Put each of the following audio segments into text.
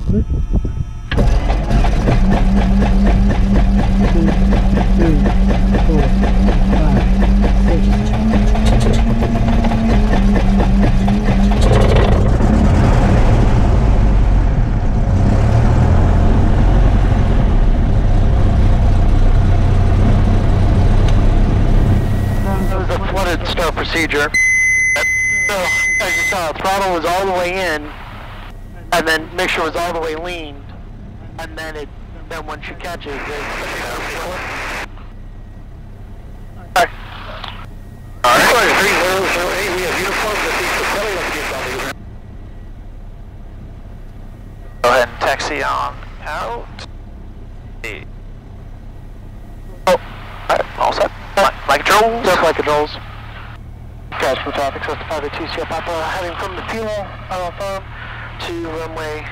Clear. 2, 3, 4, 5, 6. Start procedure. So, as you saw, throttle was all the way in, and then make sure it was all the way leaned, and then once you catch it, Alright. Alright, 3008, we have uniforms at the facility. Go ahead and taxi on out. Oh, alright, all set. Flight controls. Just like controls. Castroville traffic, Cessna 582 Papa, heading from the fuel farm to runway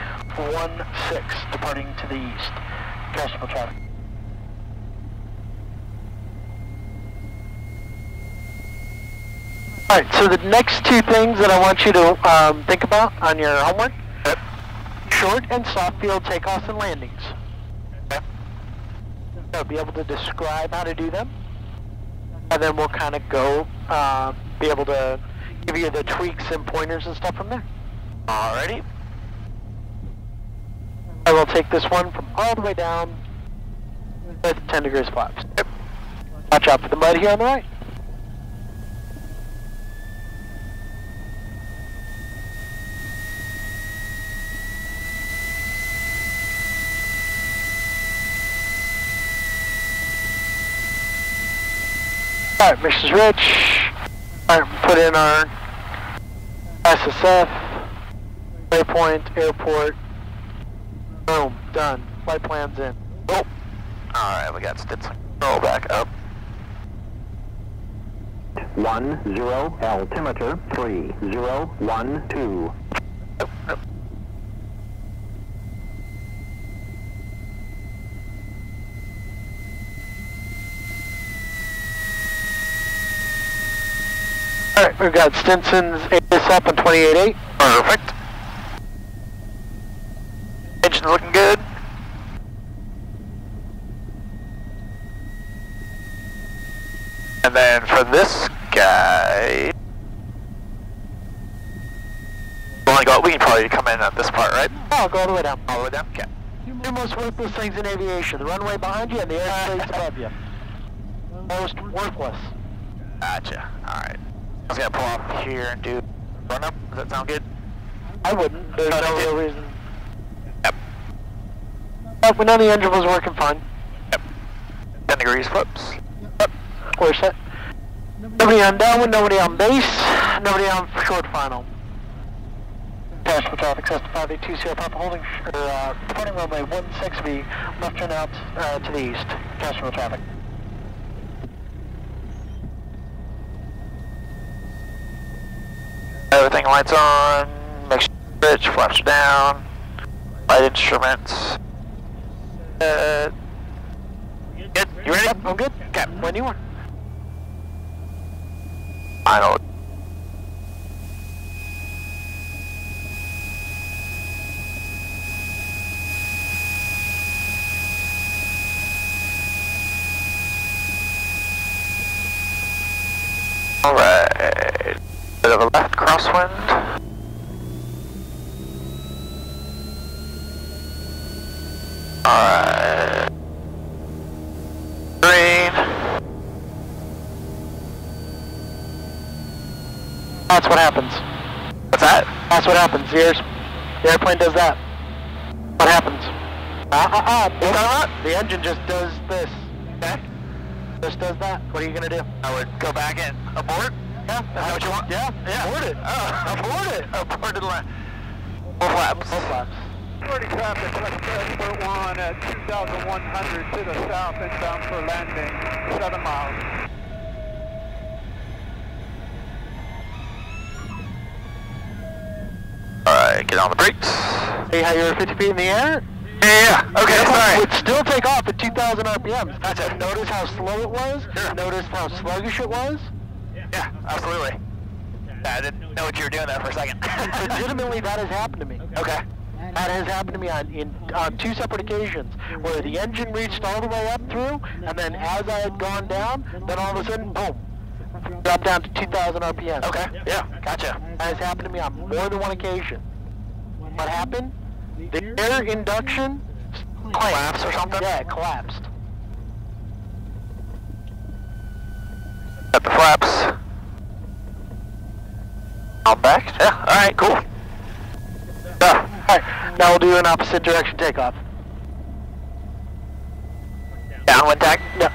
16, departing to the east. Castroville traffic. Alright, so the next two things that I want you to think about on your homework, short and soft field takeoffs and landings. So be able to describe how to do them, and then we'll kind of go be able to give you the tweaks and pointers and stuff from there. Alrighty. I will take this one from all the way down with 10 degrees flaps. Yep. Watch out for the mud here on the right. Alright, Mrs. Rich. Alright, put in our SSF, waypoint, airport. Boom, done. Flight plan's in. Oh. Alright, we got Stinson. Roll back up. 10, altimeter 3012. Nope, nope. Alright, we've got Stinson's AS up on 28.8. Perfect. Engine's looking good. And then for this guy, we can probably come in at this part, right? Oh, go all the way down. All the way down? Okay. Two most worthless things in aviation, the runway behind you and the airspace above you. Most worthless. Gotcha. Alright. I was gonna pull off here and do run up. Does that sound good? I wouldn't. There's no real reason. Yep. But we know the engine was working fine. Yep. 10 degrees flips. Yep. We're set. Nobody on downwind, nobody on base, nobody on short final. Castroville traffic, Cessna 582 Sierra Papa holding, departing runway 16B, left turn out to the east. Castroville traffic. Everything lights on, make sure bridge flaps are down, light instruments. Good? You ready? Yep, I'm good. Okay. When you want. Final. Alright. Bit of a left crosswind. Alright. Green. That's what happens. What's that? That's what happens. The airplane does that. What happens? The engine just does this. Okay? Just does that. What are you gonna do? I would go back and abort. Yeah, Is that what you want? Yeah, Yeah. abort it. Abort it. Aborted land. Full flaps. Full flaps. 40 traffic, expert 1 at 2,100 to the south, inbound for landing, 7 miles. Alright, get on the brakes. See how you're 50 feet in the air? Yeah, okay, sorry. Would still take off at 2,000 RPMs. Gotcha. Notice how slow it was? Sure. Notice how sluggish it was? Yeah, absolutely. Yeah, I didn't know what you were doing there for a second. Legitimately, that has happened to me. Okay. That has happened to me on two separate occasions, where the engine reached all the way up through, and then as I had gone down, then all of a sudden, boom, dropped down to 2,000 RPM. Okay, yeah, gotcha. That has happened to me on more than one occasion. What happened? The air induction Collapse or something? Yeah, it collapsed. At the flaps. I'm back. Yeah, alright, cool. Alright, now we'll do an opposite direction takeoff. Downwind tag? Yep.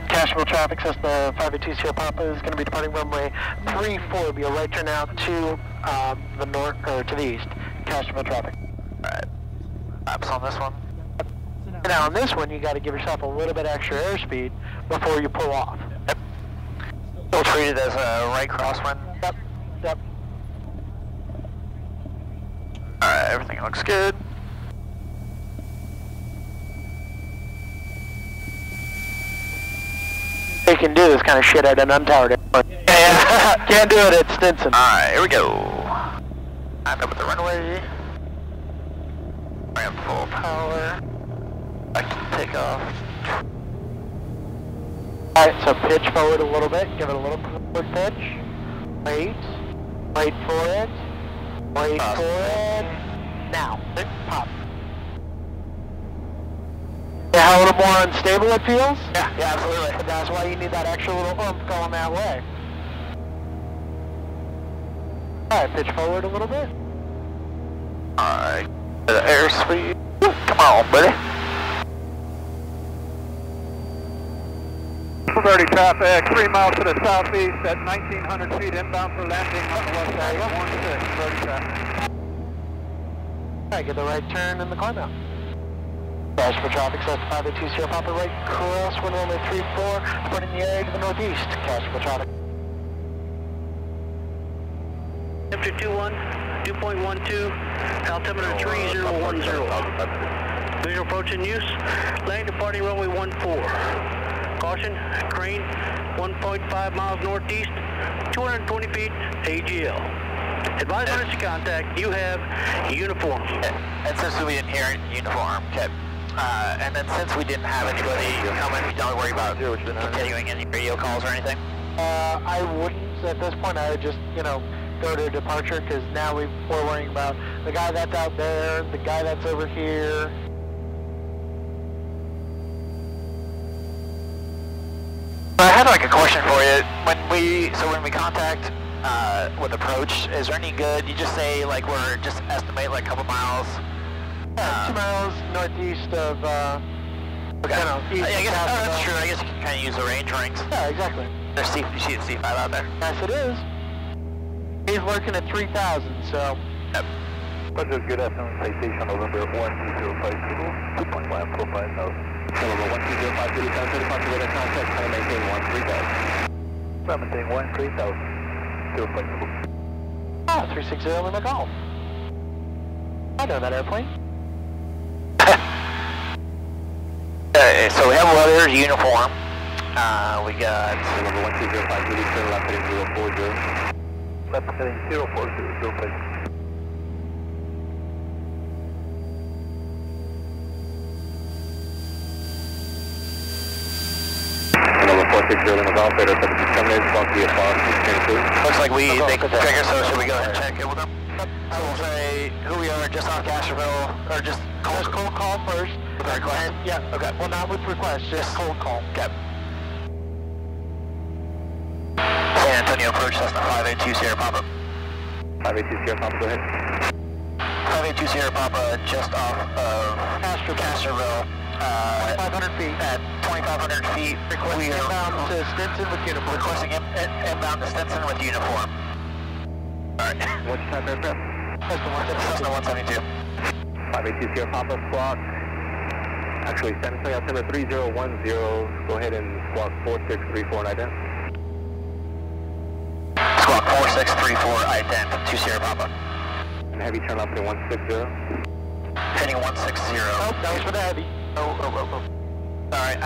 Castroville traffic, Cessna 582 Sierra Papa is going to be departing runway 34. Be a right turn out to the north, or to the east. Castroville traffic. Alright. Flaps on this one. Now on this one, you got to give yourself a little bit extra airspeed before you pull off. Yep. Still treated as a right crosswind. Yep. Alright, everything looks good. You can do this kind of shit at an untowered airport. Yeah. Can't do it at Stinson. Alright, here we go. I'm up at the runway. Ramp full power. I can take off. Alright, so pitch forward a little bit. Give it a little forward pitch. Wait for it. Wait for it. Now. Pop. Yeah, how a little more unstable it feels? Yeah, absolutely. But that's why you need that extra little oomph going that way. Alright, pitch forward a little bit. Alright, the airspeed. Come on, buddy. 30 traffic, 3 miles to the southeast at 1,900 feet inbound for landing on the west side. 16, 30 traffic. Alright, get the right turn and the climb out. Castroville traffic, Cessna 582 Sierra Papa, right crosswind runway 34, departing the area to the northeast. Castroville traffic. Temperature 2.12, altimeter 3010. Visual approach in use. Landing departing runway 14. Caution, crane 1.5 miles northeast, 220 feet, AGL. Advise emergency contact, you have uniform. And since we didn't hear uniform, okay. And then since we didn't have anybody coming, we don't worry about continuing any radio calls or anything? I wouldn't at this point. I would just, go to departure, because now we're worrying about the guy that's out there, the guy that's over here. I had like a question for you. When we contact with approach, is there any good? You just say like we're just estimate like a couple miles. 2 miles northeast of. Okay. East I guess of that's true. I guess you can kind of use the range rings. Yeah, exactly. There's you see the C5 out there. Yes, it is. He's lurking at 3,000, so. Yep. Roger, good afternoon, citation November 12050, 2.145 knots. November 12050, down to the possibility contact, trying to maintain 13,000. 0.3,000, 0.2. Ah, 360 Lima Golf. I know that airplane. So we have weather uniform. We got November 12050, turn left heading 040. Left heading 040, 0.2. November 460 Lima Golf, radar 7678, squawk via far 622. looks like they can trigger, so should we go ahead and check it with them? So we'll say who we are just off Castroville, or just Just cold call first. with our request? Yeah. Okay. Well, not with request, just cold call. Okay. San Antonio approach, Cessna 582 Sierra Papa. 582 Sierra Papa, go ahead. 582 Sierra Papa, just off of Castroville. 500 feet. At 2,500 feet. Requesting inbound to Stinson with uniform. Requesting inbound to Stinson with uniform. Alright. What's your type of aircraft? Cessna 172. 582 Sierra Papa, squawk. Actually, San Antonio altimeter 3010, go ahead and squawk 4634 and ident. Squawk 4634, ident, 2 Sierra Papa. And heavy turn left in 160. Heading 160. Oh, that was for the heavy. Alright, I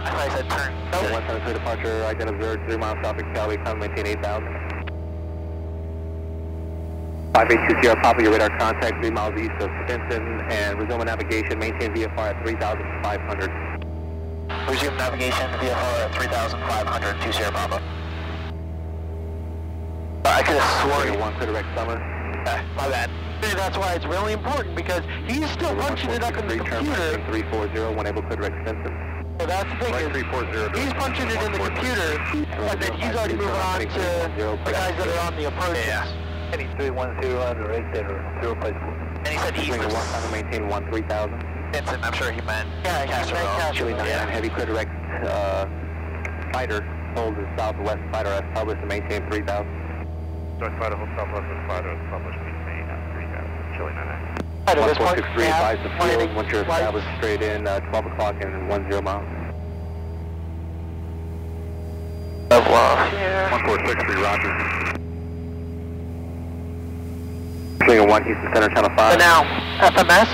thought I said turn. 173 departure, ident observed, 3 miles south of Cali, time maintain 8,000. 5820 Sierra Papa, your radar contact 3 miles east of Stinson, and resume navigation, maintain VFR at 3,500. Resume navigation to VFR at 3,500 to Sierra Papa. I could have sworn. One clear direct summer. My bad. That's why it's really important, because he's still punching it up in the computer. 340, one able clear direct Stinson. So that's the thing is, he's punching it in the computer, and then he's already moving on to the guys that are on the approaches. Yeah. Heading 310 right there, 0 place. And he said he was... One time to maintain 3000. Stinson, I'm sure he meant Yeah, he meant Castroville. Chile 99 Yeah. heavy clear direct fighter holds the southwest fighter as published to maintain 3000. North Fighter holds southwest fighter as published maintain 3000. Chile 99. At this point, 1463 advise the field once you're established straight in 12 o'clock and 10 miles. Level off here. 1463, roger. Slinger 1 Houston Center, channel 5. So now, FMS?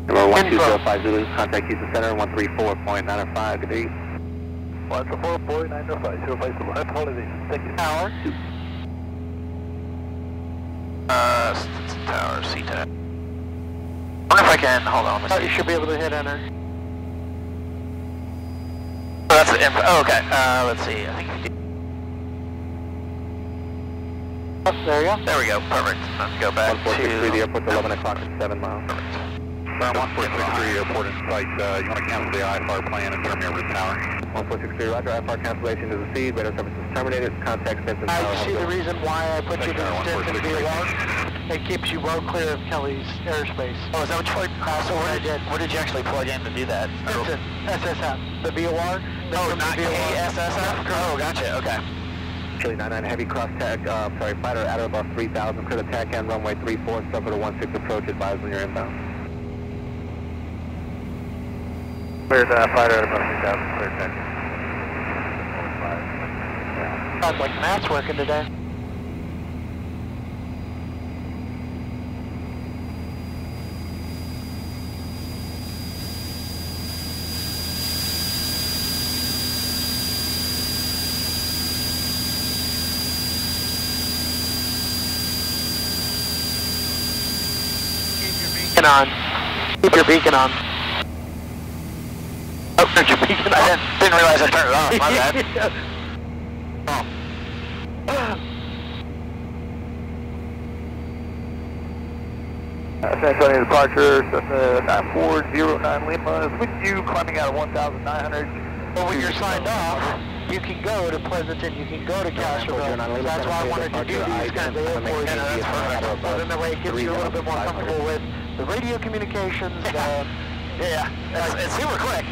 Number 1205 Zulu, contact Houston Center 134.905, good day. 134.905, 0 place. Holidays, thank you. Tower. Stinson Tower, C-Tech. I wonder if I can, hold on, You should be able to hit enter. Oh, that's the info. Oh, okay. Let's see. I think we did. Oh, there you go. There we go. Perfect. Let's go back 1463, the to... airport's 11 o'clock and 7 miles. Firm 1463, airport in sight. You want to cancel the IFR plan and turn me over to the tower. 1463, roger, IFR cancellation is received, radar service is terminated, contact Stinson Tower. You see the reason why I put you to the Stinson VOR? It keeps you well clear of Kelly's airspace. Oh, is that what you put? So where did you actually plug in to do that? Stinson, SSF, the VOR. Oh, not KSSF? Oh, gotcha, okay. Chile 99 heavy cross tag, fighter at or above 3000, clear the tack end, runway 34, suffer to 16 approach, advise when you're inbound. Cleared fighter at above 3000, cleared tack. Sounds like Matt's working today. On. Keep your beacon on. Oh, turned your beacon on? I didn't realize I turned it on, my bad. San Antonio departure, Cessna 9409 Lima is with you, climbing out of 1,900. But when you're signed off, you can go to Pleasanton, you can go to Castroville. That's why I wanted to do these kinds of airports. So then that way it gives you a little bit more comfortable with the radio communications. Yeah, it's super quick.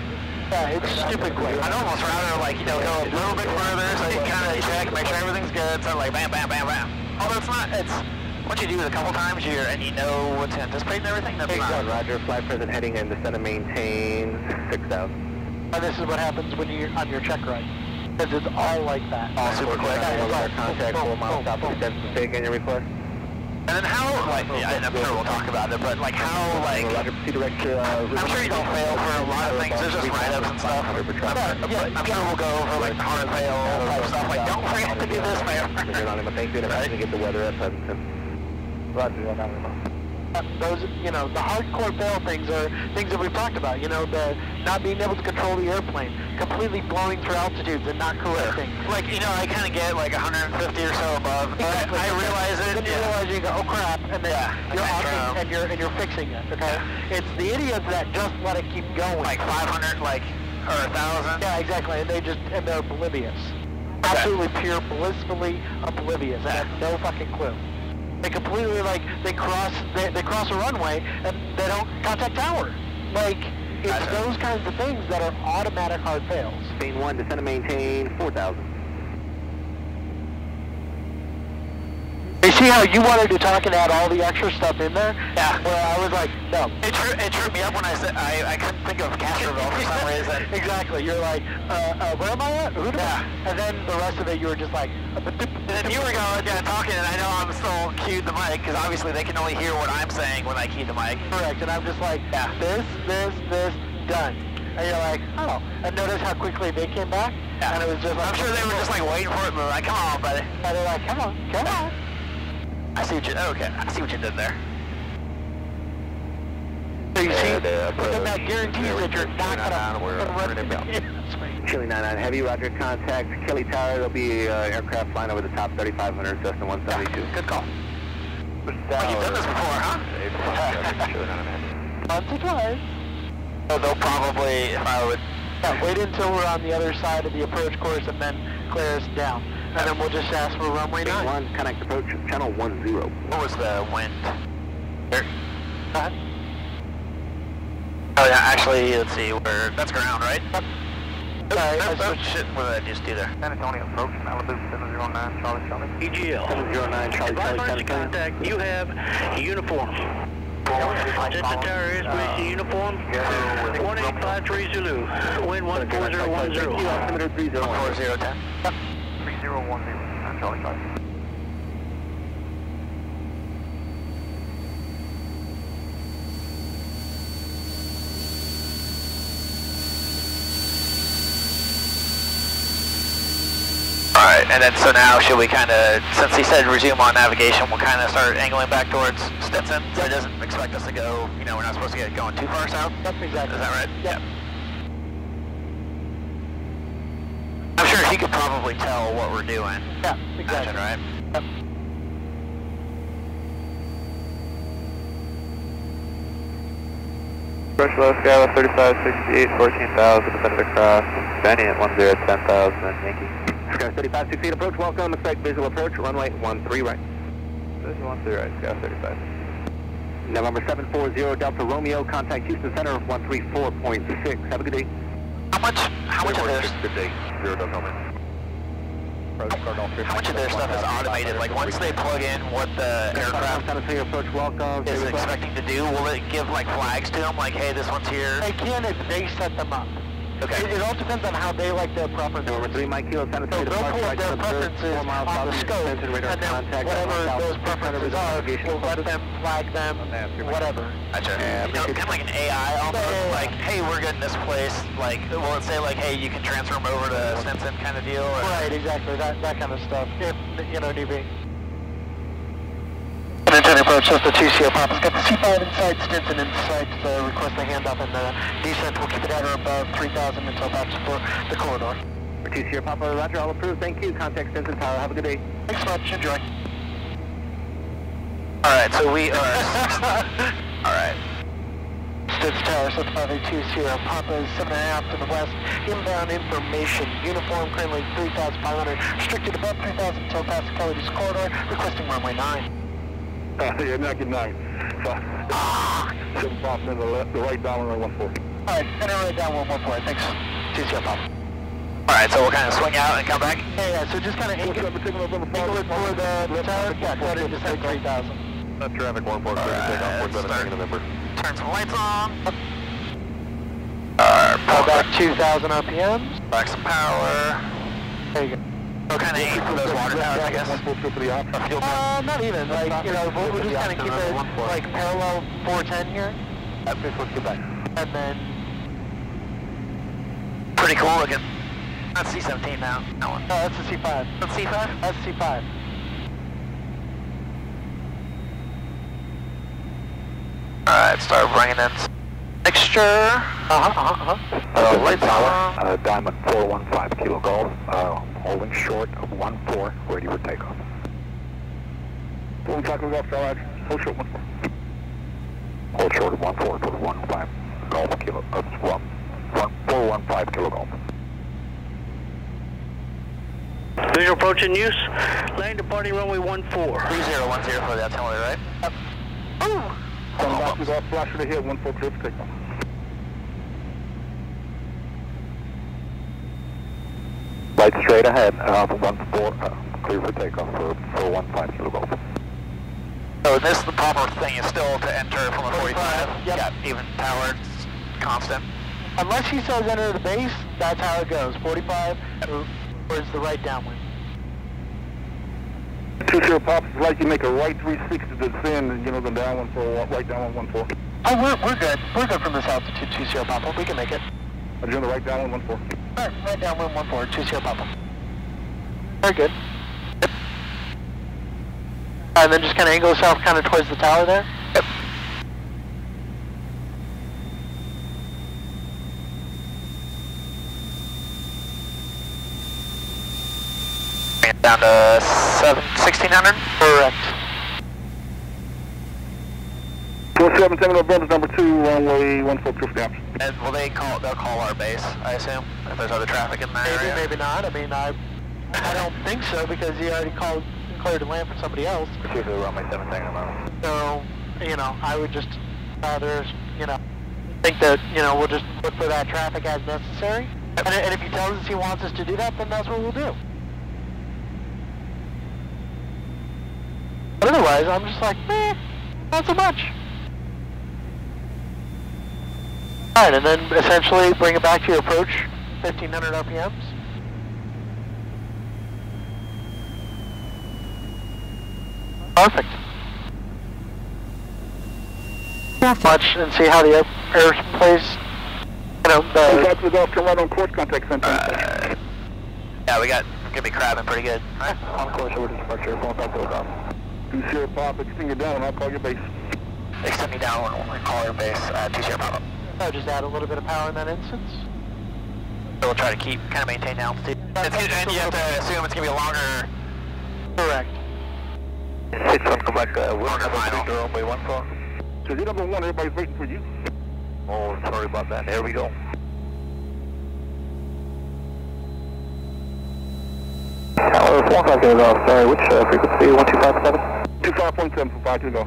Yeah, it's stupid quick. I'd almost rather, like, you know, go a little bit further so you can kind of check, make sure everything's good. So, like, bam, bam, bam, bam. Although it's not, it's, once you do it a couple times and you know what to anticipate and everything, that's not. Roger, flight present heading and descend and maintain 6000. And this is what happens when you're on your check ride. Because it's all like that. All super quick. Contact 4 miles south of Stinson. Say again your request. And then how, like, yeah, I'm sure we'll talk about it, but, like, how, like, Roger, proceed direct to, I'm sure you don't fail for a lot of things, there's just write-ups and stuff. I'm sure we'll go over, like, the hard fail type stuff, like, don't forget to do this, man. Thank you, and I'm going to get the weather at Pleasanton. Roger, Those, you know, the hardcore fail things are things that we've talked about. You know, the not being able to control the airplane, completely blowing through altitudes and not correcting. Like, you know, I kind of get like 150 or so above. Exactly. I realize it. Then you realize you go, oh crap, and then you're off and you're fixing it. Okay, it's the idiots that just let it keep going. Like 500, like, or 1,000. Yeah, exactly, and they're oblivious. Okay. Absolutely pure, blissfully oblivious. They have no fucking clue. They completely, like, they cross a runway and they don't contact tower. Like, it's those kinds of things that are automatic hard fails. Main 1, descend and maintain 4000. You see how you wanted to talk and add all the extra stuff in there? Yeah. Well, I was like, no. It tripped me up when I said, I couldn't think of Castroville for some reason. Exactly. You're like, where am I at? Who am I? And then the rest of it, you were just like, and then you were going, talking, and I know I'm still cued the mic, because obviously they can only hear what I'm saying when I key the mic. Correct. And I'm just like, this, done. and you're like, oh. And notice how quickly they came back? Yeah. And it was just like, I'm sure they were just like waiting for it, and they're like, come on, buddy. And they're like, come on, come on. I see what you, okay, I see what you did there. So you see, but that guarantees that you're not going to run into Chili 99 Heavy, roger, contact Kelly Tower. There'll be aircraft flying over the top 3500 Cessna 172. Good call. Well, you've done this before, huh? Once or twice. So they'll probably, if I would... Yeah, wait until we're on the other side of the approach course and then clear us down. And then we'll just ask for runway 9. 1, connect approach, channel 10. What was the wind? Here. Go ahead. Oh yeah, actually, let's see, that's ground, right? Sorry, Oh shit, what did I just do there? San Antonio approach, Malibu 709, Charlie Charlie. EGL. 709, Charlie Advise Charlie, emergency contact, you have uniform. Cessna Tower is racing uniform. 1853 Zulu. Wind 14010. 3010. 4010. 3010, Charlie Charlie. Alright, and then so now should we kind of, since he said resume on navigation, we'll kind of start angling back towards Stinson, so he doesn't expect us to go, you know, we're not supposed to get going too far south? That's exactly. Is that right? Yeah. I'm sure he could probably tell what we're doing. Yeah, exactly. Imagine, right? Yep. Approach low Scala 3568, 14,000, defended across, Benny at 10, 10,000, Yankee. Sky 3568 approach, welcome, expect visual approach, runway 13 right. Visual 13 right, Scala 35. November 740 Delta Romeo, contact Houston Center 134.6. Have a good day. How much of this? Good day, 0 Delta Romeo. How much of their stuff is automated? Like once they plug in what the aircraft San Antonio approach, welcome. is expecting to do, will it give like flags to them? Like, hey, this one's here? They can if they set them up. Okay. It all depends on how they like their preferences. Number 3 Mike Kilo, San So Antonio they'll pull up departure, their preferences on the scope, and then whatever those preferences are, we'll let them flag them, whatever. Gotcha. You know, kind of like an AI almost, like, hey, we're good in this place, like, will it say like, hey, you can transfer them over to Stinson kind of deal? Or? Right, exactly, that kind of stuff, if, you know, need be. San Antonio approach, just the 2 CO Papa's got the C5 inside, Stinson inside, request the handoff and the descent. We'll keep it at or above 3,000 until back for the corridor. 2 Sierra Papa, roger, all approved, thank you, contact Stinson Tower, have a good day. Thanks much, enjoy. Alright, so we are... Alright. Stinson Tower, 7582 Sierra Papa, 7.5 to the west, inbound information, uniform currently 3,500, restricted above 3,000 until past the Kelly's corridor, requesting runway 9. Yeah, not good night. 7 pops in the right down on 14. Alright, enter right down 114, thanks. 2 Sierra Papa. Alright, so we'll kind of swing out and come back? Yeah, so just kind of angle it for the tower, yeah, go ahead and just hit 3,000. Traffic 143, takeoff 47 November. Turn some lights on. About 2,000 RPMs. Back some power. There you go. So kind of aim for those water towers, I guess. Not even, like, you know, we'll just kind of keep it, like, parallel 410 here. Let's get back. And then... Pretty cool looking. That's C-17 now, that one. No, that's the C5. That's C5? That's C5. Alright, start bringing in mixture. Lights power, Diamond 415 Kilo Golf, holding short of 14, ready for takeoff. Hold short of 14. Hold short of 14 for 15 Golf Kilo, 415 Kilo Golf. Visual approach in use. Landing departing runway 14. 3010 for the artillery, right? Yep. Ooh! Boxes off, flasher to hit, 14 trips, takeoff. Light straight ahead, 14, clear for takeoff for 415 Kilo Golf. So this, the proper thing is still to enter from a 45? Yep. Yeah, even powered, constant. Unless he says enter the base, that's how it goes. 45 towards the right downwind. 2 Sierra Pops, it's like you make a right 360 to descend and, you know, the down one for right down 14. Oh, we're good. We're good from this altitude, 2 Sierra Papa. We can make it. I'm doing the right down 114. Alright, right down 114, 20 Papa. Very good. Yep. And then just kind of angle yourself kind of towards the tower there. Yep. Bring it down to 1600? Correct. 4710 November, number 2, runway 14 down. And will they'll call our base, I assume, if there's other traffic in that area? Maybe not. I mean, I don't think so because he already cleared to land for somebody else. Proceed to runway 17 tomorrow. So, you know, I would just rather, you know, think that, you know, we'll just look for that traffic as necessary. And if he tells us he wants us to do that, then that's what we'll do. But otherwise, I'm just like, not so much. Alright, and then essentially bring it back to your approach, 1500 RPMs. Perfect. Watch and see how the air plays. You know, Contact with Oscar right on course, contact center. Yeah, we're gonna be crabbing pretty good. On course over to departure, going back to the top. 20 Pop, extend you down, I'll call your base. Extend me down when we call your base, 20 Papa. So just add a little bit of power in that instance. So we'll try to kind of maintain altitude. And you have to assume it's going to be a longer... Correct. 6-1 Quebec, longer final. Runway 14. So you're number 1, everybody's waiting for you. Oh, sorry about that. There we go. Hello, 15 goes off. Sorry, which frequency? 1257? 25.7 for 5 to go. I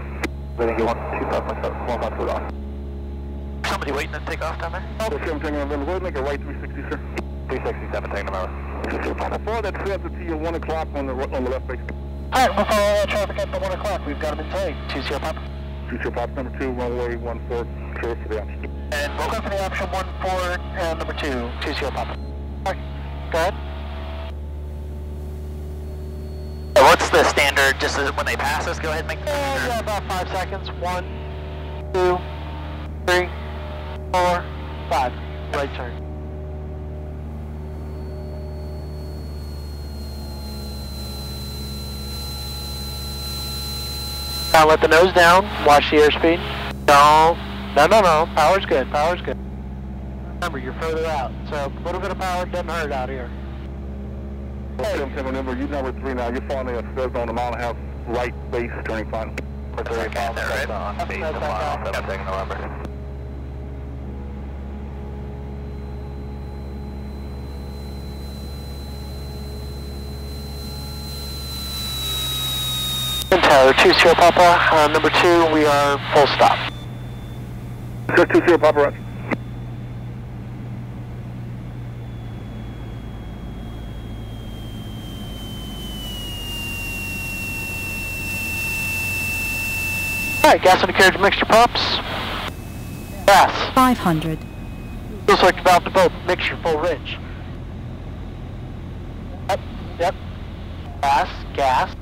think you want 25.7, 15 goes off. Somebody waiting to take off down there? Oh, 17 November, we'll make a right 360, sir. 367, taking them out. Before that sets it to you 1 o'clock on the left base. Alright, we'll follow that traffic at the 1 o'clock. We've got them in sight. 20 Papa. 20 Papa, number 2, runway 14, clear for the option. And we'll go for the option 14 and number 2, 20 Papa. Alright, go ahead. What's the standard, just when they pass us, go ahead and make the standard? Yeah, about 5 seconds. 1, 2, 3, 4, 5. Right turn. Now let the nose down. Watch the airspeed. No. Power's good. Power's good. Remember, you're further out, so a little bit of power doesn't hurt out here. Hey. Remember, you're number 3 now. You're following the Cessna on the mile and a half right base turning final. That's right there, right? On base and mile 17 November. Tower 20 Papa, number 2, we are full stop. 20 Papa, right. Alright, gas and carriage mixture pumps. Gas. 500. Fuel selector valve to both, mixture full rich. Yep. Gas.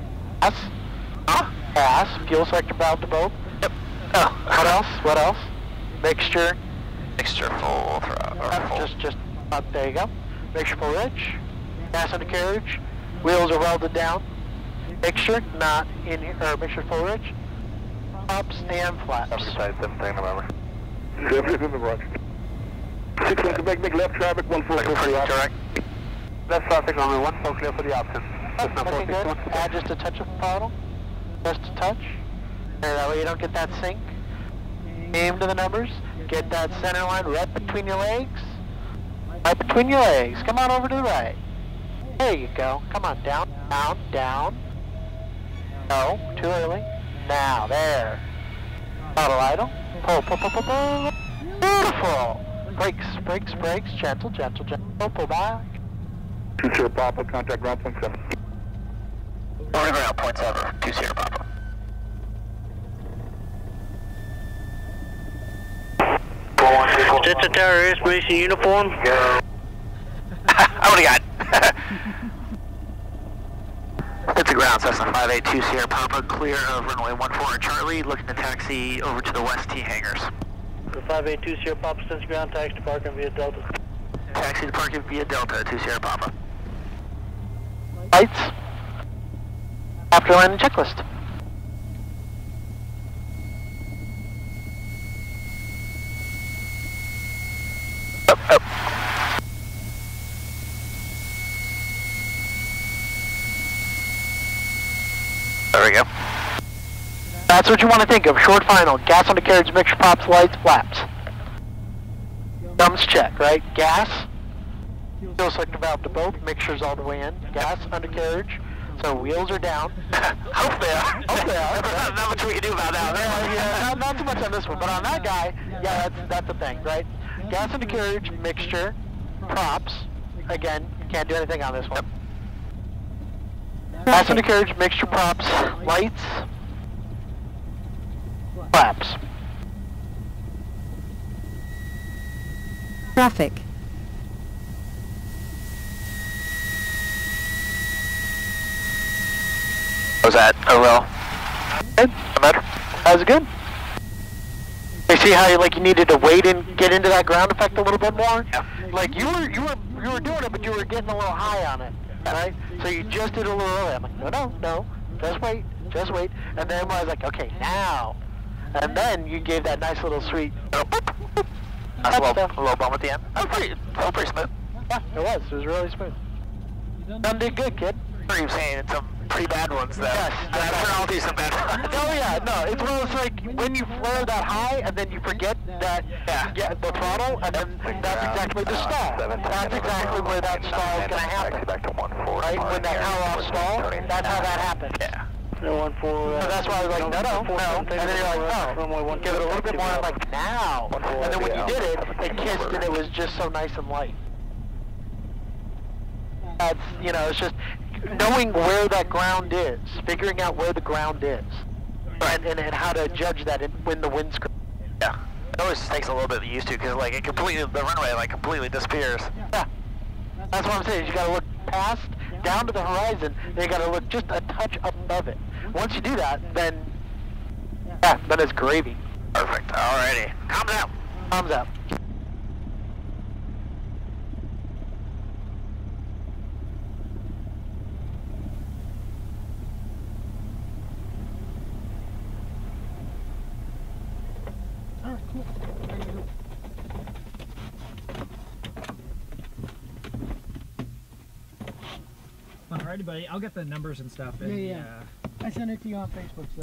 Gas, fuel selector valve to both. Yep. Oh, what else? Mixture full throttle. Just there you go. Mixture full rich. Gas undercarriage. Wheels are welded down. Mixture not in here, or mixture full rich. Ups and flaps. Side 17 November. 17 November. 6-1 Quebec, make left traffic, 1-4 clear for the option. Left traffic runway 1-4 clear for the option. Looking good. Add just a touch of throttle. Just a touch. And that way you don't get that sink. Aim to the numbers. Get that center line right between your legs. Right between your legs. Come on over to the right. There you go. Come on, down. No, too early. Now, there. Throttle idle. Pull. Beautiful. Brakes. Gentle. Pull back. 20 Papa, contact ground point 7. Going around point 7, 20 Papa. Stinson TX racing uniform. I would've got. Hit the ground, Cessna 582 Sierra Papa, clear of runway 14 Charlie, looking to taxi over to the West T hangars. The 582 Sierra Papa, Stinson ground, taxi departing via Delta. Taxi departure via Delta to Sierra Papa. Lights. After landing checklist. Up. There we go. That's what you want to think of. Short final. Gas undercarriage, mixture, props, lights, flaps. Thumbs check, right? Gas. Fuel selector valve to both. Mixtures all the way in. Gas, undercarriage. So wheels are down. Hope they are. Hope they are. Not much we can do about that. Yeah, not too much on this one, but on that guy, yeah, that's the thing, right? Gas undercarriage, mixture, props. Again, can't do anything on this one. Gas undercarriage, mixture, props, lights, flaps. Traffic. How's that? Oh well. Good. Better? That was good. You see how you needed to wait and get into that ground effect a little bit more? Yeah. Like you were doing it, but you were getting a little high on it, right? So you just did a little early. I'm like, no, just wait. And then I was like, okay, now. And then you gave that nice little sweet. That's a little bump at the end. That was pretty smooth. Yeah, it was really smooth. Done did good, kid. You're saying some pretty bad ones though. Yes. I'll do some bad ones. Oh yeah, no, it's one of those like when you flare that high and then you forget that the throttle and then that's exactly the stall. That's exactly where that stall is gonna happen. Right? When that power off stall, that's how that happens. Yeah. So that's why I was like, no. And then you're like, oh, give it a little bit more. I'm like, now. And then when you did it, it kissed and it was just so nice and light. That's, it's just knowing where that ground is, figuring out where the ground is, and how to judge that when the wind's. Yeah, it always takes a little bit to get used to because the runway completely disappears. Yeah, that's what I'm saying. You got to look past, down to the horizon. Then you got to look just a touch above it. Once you do that, then it's gravy. Perfect. Alrighty. Calm down. Thumbs up. Alright, cool. Alrighty, buddy. I'll get the numbers and stuff. And, Yeah. I sent it to you on Facebook. So.